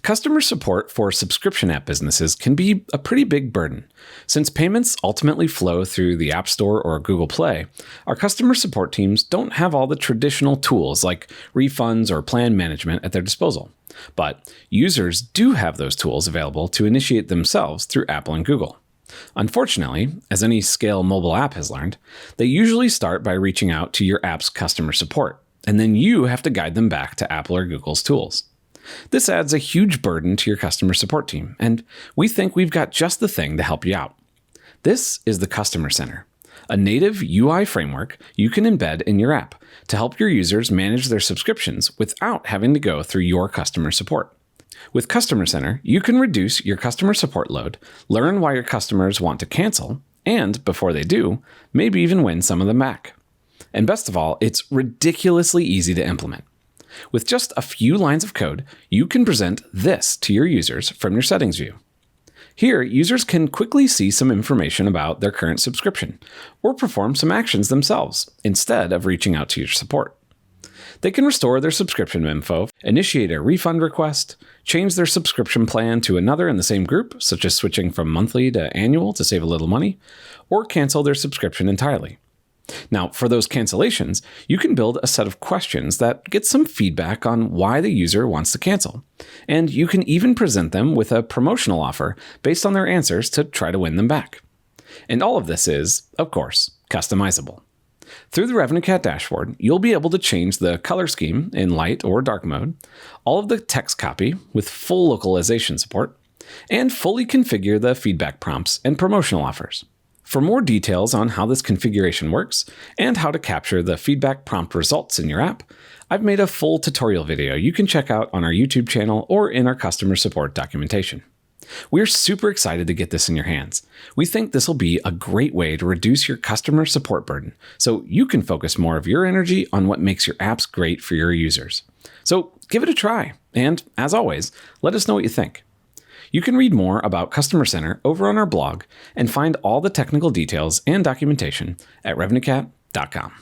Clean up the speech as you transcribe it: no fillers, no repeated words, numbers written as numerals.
Customer support for subscription app businesses can be a pretty big burden. Since payments ultimately flow through the App Store or Google Play, our customer support teams don't have all the traditional tools like refunds or plan management at their disposal. But users do have those tools available to initiate themselves through Apple and Google. Unfortunately, as any scale mobile app has learned, they usually start by reaching out to your app's customer support, and then you have to guide them back to Apple or Google's tools. This adds a huge burden to your customer support team, and we think we've got just the thing to help you out. This is the Customer Center, a native UI framework you can embed in your app to help your users manage their subscriptions without having to go through your customer support. With Customer Center, you can reduce your customer support load, learn why your customers want to cancel, and, before they do, maybe even win some of them back. And best of all, it's ridiculously easy to implement. With just a few lines of code, you can present this to your users from your settings view. Here, users can quickly see some information about their current subscription, or perform some actions themselves, instead of reaching out to your support. They can restore their subscription info, initiate a refund request, change their subscription plan to another in the same group, such as switching from monthly to annual to save a little money, or cancel their subscription entirely. Now, for those cancellations, you can build a set of questions that get some feedback on why the user wants to cancel. And you can even present them with a promotional offer based on their answers to try to win them back. And all of this is, of course, customizable. Through the RevenueCat dashboard, you'll be able to change the color scheme in light or dark mode, all of the text copy with full localization support, and fully configure the feedback prompts and promotional offers. For more details on how this configuration works and how to capture the feedback prompt results in your app, I've made a full tutorial video you can check out on our YouTube channel or in our customer support documentation. We're super excited to get this in your hands. We think this will be a great way to reduce your customer support burden so you can focus more of your energy on what makes your apps great for your users. So give it a try, and as always, let us know what you think. You can read more about Customer Center over on our blog and find all the technical details and documentation at RevenueCat.com.